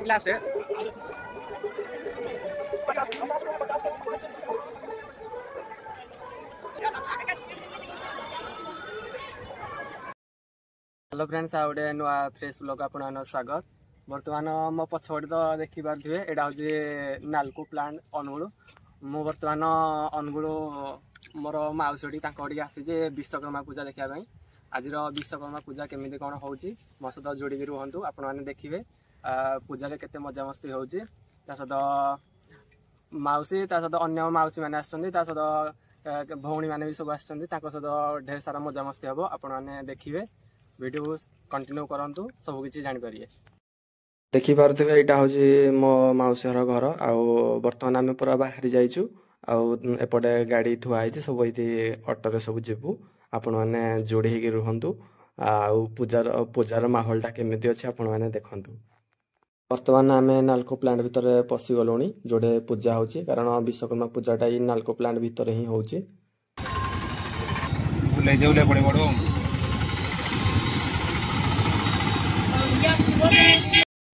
Last hello friends आ गए नुआ fresh blog आप स्वागत। बर्तमान मो पछपटे तो देखी पारे यहाँ हूँ नालको प्लांट अनुगुल। मु बर्तमान अनुगुल मोर मौसी आसी विश्वकर्मा पूजा देखापी। आज विश्वकर्मा पूजा केमी कौन हो मो सहित जोड़ी रुहतु आपण मैंने देखिए पूजा केते मजा मस्ती हो सहित मौसी सहित अन्य मौसी मैंने आसत भौणी मैंने भी सब आसत ढेर सारा मजा मस्ती हम आपने देखिए वीडियो कंटिन्यू करंतु सब किसी जान पारिए। देखी पारे यहाँ हूँ मो मौसी घर आउ बर्तमान आम पूरा बाहरी जाइचु एपटे गाड़ी थुआई सब ये ऑटो सब जीवु आपण मैंने जोड़ी होगी रुहतु आउ पूजार माहौलटा केमी अच्छे आपण मैंने देखु। बर्तमान आम नालको प्लांट भितर पशिगलु जोड़े पूजा हो कारण विश्वकर्मा पूजाटा ये नालको प्लांट भितर ही हो।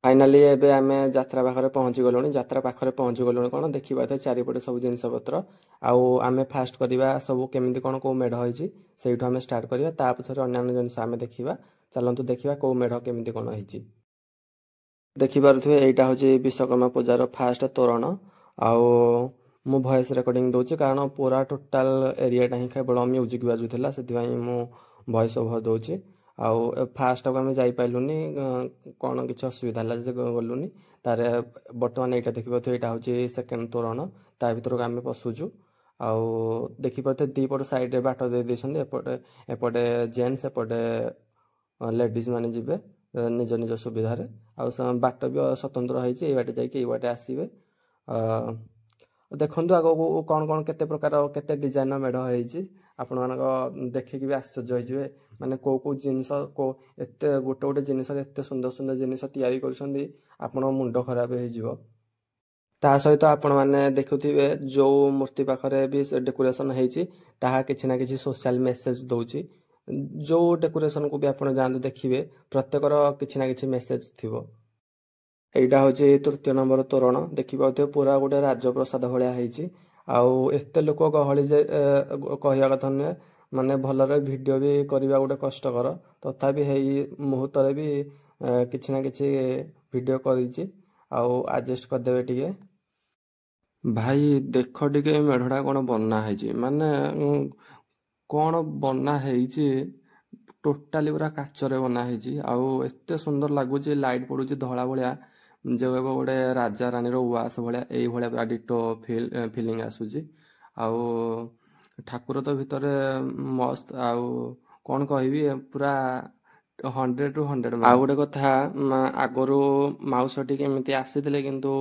फाइनाली एबे आमे यात्रा पाखरे पहुंची गलुनी। यात्रा पाखरे पहुंची गलुनी कौन देखा तो चारिपटे सब जिनस पत्र आउ आमे फास्ट करवा सब केमी कौन कौ मेढ़ होती से आम स्टार्ट करवा ता पछरे अन्य जिनस आम देखा। चलतु देखा कौ मेढ़ केमी कौन होती देखी पारे यहाँ हूँ विश्वकर्मा पूजार फास्ट तोरण आउ मु वॉइस रिकॉर्डिंग दूसरी कारण पूरा टोटाल एरियाटा ही केवल म्यूजिक बाजुला से वॉइस ओवर दूसरी आउ फास्ट को आम जापारूनी कौन किसी असुविधा है गलुनी तार बर्तमान यहाँ देखिए यहाँ हूँ सेकेंड तोरण ता भर को आम पशुचु आउ देखिए दीपट साइड बाट दे एपटे एपटे जेन्ट्स एपटे लेडीज मैंने जी निज निज सुविधा बाट भी स्वतंत्र होती बाटे जाइए बाटे आसवे। देखु आग को कौन कौन केते प्रकार केते डिजाइन मेढ़ होती आपण मान देखिकी भी आश्चर्य हो माने को जिनस को एत गोटे गोटे जिनस एत सुंदर सुंदर जिनस तैयारी कर मुंड खराब हो। ता सहित आपण मैंने देखुवे जो मूर्ति पाखरे भी डेकोरेशन होती किसी ना किसी सोशल मेसेज दौची जो डेकोरेशन को भी आप जातु देखिए प्रत्येकर किसी ना किसी मेसेज थी। यहाँ हूँ तृतीय नंबर तोरण देखिए पूरा गोटे राजप्रसाद भाया आउ एत लोक गहली जे कहवा कथा नुहे माने भलरे वीडियो भी करवा गोटे कष्टकर तथापि मुहूर्त भी किसी ना किसी वीडियो कर आडजस्ट करदे टे भाई देख टे मेढ़ा कौन बना है माने कौन बना है टोटाली पूरा काचरे बना है आउ एत सुंदर लगुच लाइट पड़ू धला भाया जो गोटे राजा रानी उवास भाया यही पूरा डिटो फिलिंग आसूची आउ ठाकुर तो भितर मस्त आउ कौन कहि पूरा 100 to 100। आउ गोटे कथा आगु मौसटी केमी आसी किंतु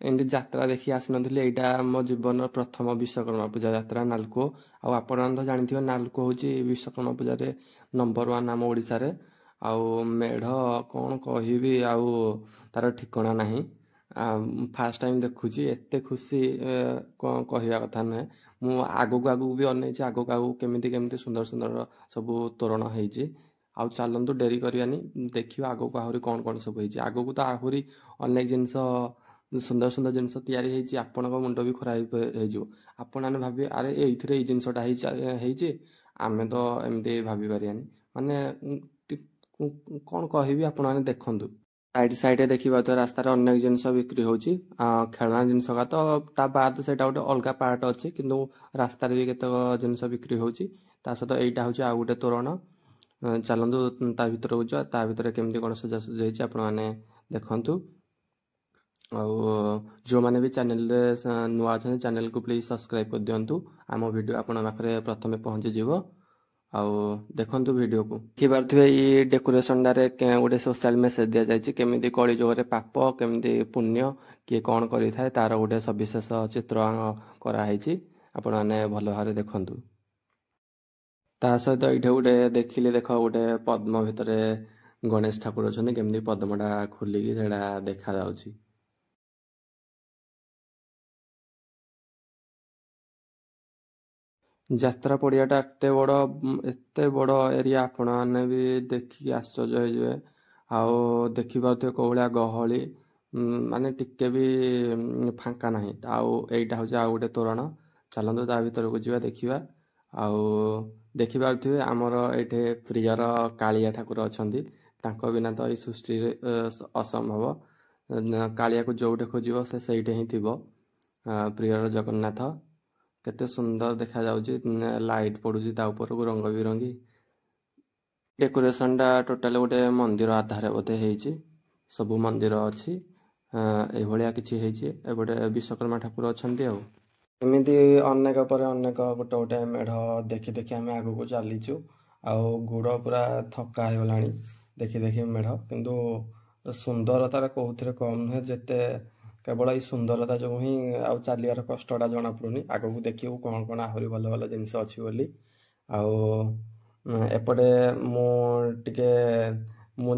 एमती यात्रा देखी आसी नी यहाँ मो जीवन प्रथम विश्वकर्मा पूजा यात्रा नालको आपण तो जानते नालको हूँ विश्वकर्मा पूजा नंबर 1 आम ओडिशा रे आउ मेढ़ कौन कहि आउ तार ठिकना नहीं फास्ट टाइम देखुची एत खुशी कहवा कथा नुहे मु आगू आगू भी अन आगू आगू केमी केमी सुंदर सुंदर सब तोरण होती आउ चलतु डेरी करवानी देखिए आगू आहरी कौन कौन सब होती आगू को तो आहरी अनेक जिनस सुंदर सुंदर जिनस तैयारी आपण मुंड भी खराब हो भावे अरे ये जिनसटा आमे तो एमती भाभी पारानी माने कौन कहि आपने देखु साइड साइड देखा तो रास्तार अनेक जिनस बिक्री होची खेलना जिनस का तो ता बाद से गोटे अलग पार्ट अच्छे किंतु रास्तार भी केत जिनस बिक्री होची सहित यहाँ हूँ आउ गोटे तोरण चलतु ता भर को जा भर केमती कौन सजासजी आप देखु जो मैंने भी चैनल नुआ अच्छा चैनल को प्लीज सब्सक्राइब कर दिंतु आम वीडियो आपण पाखे प्रथम पहुँची जीव आउ देखु वीडियो को देखिए ये डेकोरेशन डारे गोटे सोशल मेसेज दि जाए केमी कलिजुगे पाप केमी पुण्य किए कौन करें तार गोटे सविशेष चित्र कराई आपण मैंने भल भाव देखु ता सहित ये गोटे देखिले देख गोटे पद्म भितर गणेश ठाकुर अच्छा केमी पद्मटा खोलिकी से देखा जाउची। यात्रा पड़ियाटा एत बड़ एरिया आपण मैंने भी देखिए आश्चर्य हो देखी पारे कौ भाया गहली ମାନେ ଟିକେ ବି ଫାଙ୍କା ନାହିଁ। ଆଉ ଏଇଟା ହେଉଛି ଆଉ ଗୋଟେ ତୋରଣ। ଚାଲନ୍ତୁ ତା ଭିତରକୁ ଯିବା ଦେଖିବା। ଆଉ ଦେଖିପାରୁଥିବେ ଆମର ଏଇଠି ପ୍ରିୟର କାଳିଆ ଠାକୁର ଅଛନ୍ତି। ତାଙ୍କ ବିନା ତ ଏଇ ସୃଷ୍ଟିରେ ଅସମ୍ଭବ। କାଳିଆକୁ ଯୋଉଠି ଖୋଜିବ ସେ ସେଇଠି ହିଁ ଥିବ। ପ୍ରିୟର ଜଗନ୍ନାଥ କେତେ ସୁନ୍ଦର ଦେଖାଯାଉଛି। ଲାଇଟ୍ ପଡୁଛି ତା ଉପରକୁ ରଙ୍ଗ ବିରଙ୍ଗୀ। ଡେକୋରେସନଟା ଟୋଟାଲ ଗୋଟେ ମନ୍ଦିର ଆଧାରରେ ବୋଧେ ହେଇଛି। ସବୁ ମନ୍ଦିର ଅଛି ଏଇଭଳିଆ କିଛି ହେଇଛି। ଏପଟେ ବିଶ୍ୱକର୍ମା ଠାକୁର ଅଛନ୍ତି। ଆଉ ଏମିତି ଅନେକ ପରେ ଅନେକ ଗୋଟେ ଗୋଟେ ମେଢ଼ ଦେଖି ଦେଖି ଆମେ ଆଗକୁ ଚାଲିଛୁ। ଆଉ ଗୋଡ଼ ପୁରା ଥକା ହେଇଗଲାଣି ଦେଖି ଦେଖି ମେଢ଼। କିନ୍ତୁ ସୁନ୍ଦରତାର କୋଉଥିରେ କମ୍ ନୁହେଁ। ଯେତେ କେବଳ ଏଇ ସୁନ୍ଦରତା ଯୋଗୁଁ ହିଁ ଆଉ ଚାଲିବାର କଷ୍ଟଟା ଜଣାପଡ଼ୁନି। ଆଗକୁ ଦେଖିବୁ କ'ଣ କ'ଣ ଆହୁରି ଭଲ ଭଲ ଜିନିଷ ଅଛି ବୋଲି। ଆଉ ଏପଟେ ମୁଁ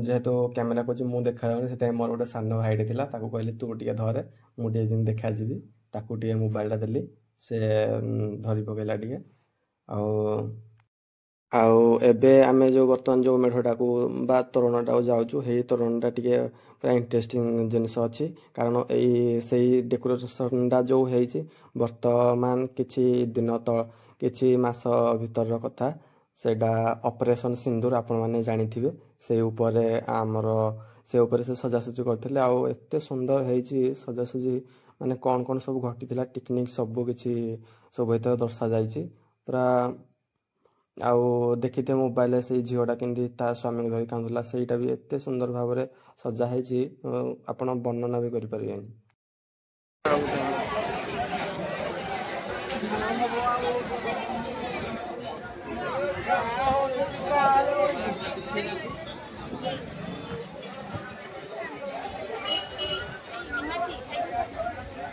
ଯେହେତୁ କ୍ୟାମେରା କରୁଛି ମୁଁ ଦେଖାଯାଉନି, ସେଥିପାଇଁ ମୋର ଗୋଟେ ସାନ ଭାଇଟେ ଥିଲା, ତାକୁ କହିଲି ତୁ ଟିକେ ଧରେ, ମୁଁ ଟିକେ ଯେମିତି ଦେଖାଯିବି। ତାକୁ ଟିକେ ମୋବାଇଲଟା ଦେଲି, ସେ ଧରି ପକେଇଲା ଟିକେ। ଆଉ ଆଉ ଏବେ ଆମେ ବର୍ତ୍ତମାନ ଯେଉଁ ମେଢ଼ଟାକୁ ବା ତୋରଣଟାକୁ ଯାଉଛୁ, ସେଇ ତୋରଣଟା ଟିକେ ପୁରା ଇଣ୍ଟରେଷ୍ଟିଂ ଜିନିଷ ଅଛି। କାରଣ ସେଇ ଡେକୋରେସନଟା ଯେଉଁ ହେଇଛି ବର୍ତ୍ତମାନ କିଛି ମାସ ଭିତରର କଥା। ସେଇଟା ଅପରେସନ ସିନ୍ଦୁର ଆପଣମାନେ ଜାଣିଥିବେ। ସେ ଉପରେ ସେ ସଜାସଜି କରିଥିଲେ। ଆଉ ଏତେ ସୁନ୍ଦର ହେଇଛି ସଜାସଜି, ମାନେ କ'ଣ କ'ଣ ସବୁ ଘଟିଥିଲା ଟେକ୍ନିକ୍ ସବୁ କିଛି ସବୁ ଭିତରେ ଦର୍ଶାଯାଇଛି ପୁରା। ଆଉ ଦେଖିଥିବେ ମୋବାଇଲରେ ସେଇ ଝିଅଟା କେମିତି ତା ସ୍ୱାମୀକୁ ଧରି କାନ୍ଦୁଥିଲା, ସେଇଟା ବି ଏତେ ସୁନ୍ଦର ଭାବରେ ସଜା ହେଇଛି ଆପଣ ବର୍ଣ୍ଣନା ବି କରିପାରିବେନି।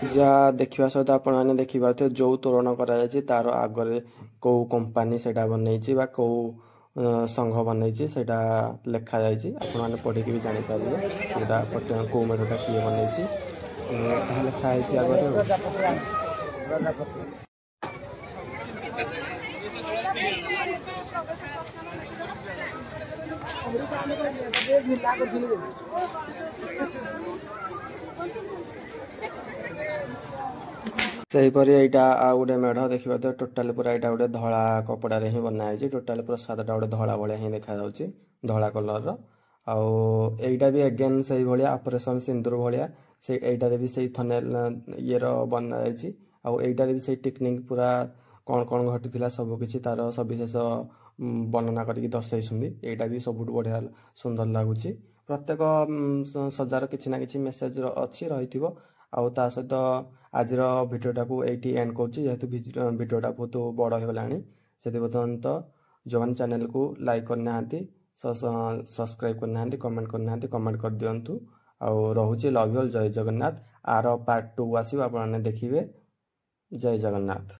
ଯାହା ଦେଖିବା ସହିତ ଆପଣମାନେ ଦେଖିପାରୁଥିବେ ଯେଉଁ ତୋରଣ କରାଯାଇଛି ତାର ଆଗରେ କେଉଁ କମ୍ପାନୀ ସେଇଟା ବନେଇଛି ବା କେଉଁ ସଂଘ ବନେଇଛି ସେଇଟା ଲେଖାଯାଇଛି। ଆପଣମାନେ ପଢ଼ିକି ବି ଜାଣିପାରିବେ ସେଇଟା କେଉଁ ମେଢ଼ଟା କିଏ ବନେଇଛି। ତାହା ଲେଖା ହେଇଛି ଆଗରେ। ସେହିପରି ଏଇଟା ଆଉ ଗୋଟେ ମେଢ଼ ଦେଖିପାରୁଥିବେ। ଟୋଟାଲି ପୁରା ଏଇଟା ଗୋଟେ ଧଳା କପଡ଼ାରେ ହିଁ ବନା ହେଇଛି। ଟୋଟାଲି ପ୍ରସାଦଟା ଗୋଟେ ଧଳା ଭଳିଆ ହିଁ ଦେଖାଯାଉଛି, ଧଳା କଲରର। ଆଉ ଏଇଟା ବି ଏଗେନ୍ ସେଇଭଳିଆ ଅପରେସନ ସିନ୍ଦୁର ଭଳିଆ। ଏଇଟାରେ ବି ସେଇ ଥନେଲ ଇଏର ବନା ଯାଇଛି। ଆଉ ଏଇଟାରେ ବି ସେଇ ଟେକ୍ନିକ୍ ପୁରା କ'ଣ କ'ଣ ଘଟିଥିଲା ସବୁ କିଛି ତାର ସବିଶେଷ ବର୍ଣ୍ଣନା କରିକି ଦର୍ଶାଇଛନ୍ତି। ଏଇଟା ବି ସବୁଠୁ ବଢ଼ିଆ ସୁନ୍ଦର ଲାଗୁଛି। ପ୍ରତ୍ୟେକ ସଜାର କିଛି ନା କିଛି ମେସେଜ ରହିଥିବ। ଆଉ ତା ସହିତ ଆଜିର ଭିଡ଼ିଓଟାକୁ ଏଇଠି ଏଣ୍ଡ କରୁଛି, ଯେହେତୁ ଭିଡ଼ିଓଟା ବହୁତ ବଡ଼ ହେଇଗଲାଣି। ସେଥିପର୍ଯ୍ୟନ୍ତ ଯେଉଁମାନେ ଚ୍ୟାନେଲକୁ ଲାଇକ୍ କରିନାହାନ୍ତି, ସବସ୍କ୍ରାଇବ୍ କରିନାହାନ୍ତି, କମେଣ୍ଟ କରିନାହାନ୍ତି, କମେଣ୍ଟ କରିଦିଅନ୍ତୁ। ଆଉ ରହୁଛି। Love you all. Jai Jagannath. ଆର ପାର୍ଟ 2 ଆସିବ, ଆପଣମାନେ ଦେଖିବେ। ଜୟ ଜଗନ୍ନାଥ।